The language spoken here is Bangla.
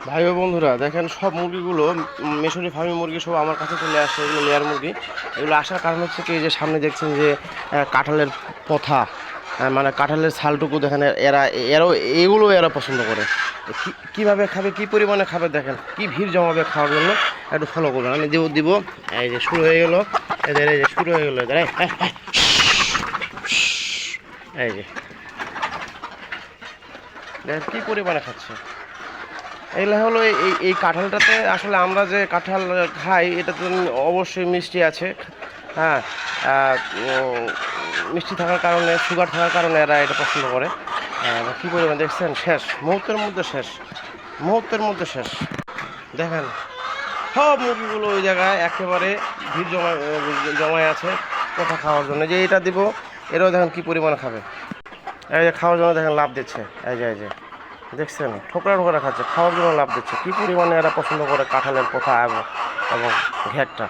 ভাই ও বন্ধুরা দেখেন সব মুরগিগুলো মিশরি ফার্মি মুরগি সব আমার কাছে চলে আসছে। এগুলো লেয়ার মুরগি। এগুলো আসার কারণ হচ্ছে কি, যে সামনে দেখছেন যে কাঁঠালের পথা, মানে কাঁঠালের ছালটুকু দেখেন। এরাও এরা পছন্দ করে। কীভাবে খাবে, কী পরিমাণে খাবে দেখেন, কি ভিড় জমাবে খাওয়ার জন্য। একটু ফলো করবেন, আমি দিব। এই যে শুরু হয়ে গেল, এদের এই যে শুরু হয়ে গেলো এদের। এই যে দেখেন কী পরিমাণে খাচ্ছে। এগুলো হলো এই কাঁঠালটাতে আসলে আমরা যে কাঁঠাল খাই এটাতে অবশ্যই মিষ্টি আছে। হ্যাঁ, মিষ্টি থাকার কারণে, সুগার থাকার কারণে এরা এটা পছন্দ করে। কী পরিমাণ দেখছেন, শেষ মুহূর্তের মধ্যে শেষ, মুহূর্তের মধ্যে শেষ। দেখেন সব মুরগিগুলো ওই জায়গায় একেবারে ভিড় জমায় আছে কোথা খাওয়ার জন্য। যে এটা দিব, এরাও দেখেন কী পরিমাণ খাবে। এই যে খাওয়ার জন্য দেখেন লাভ দিচ্ছে। এই যে দেখছেন, ঠোকরা খাচ্ছে, খাওয়ার জন্য লাভ দিচ্ছে। কী পরিমাণে এরা পছন্দ করে কাঁঠালের পোথা এবং ঘ্যাটটা।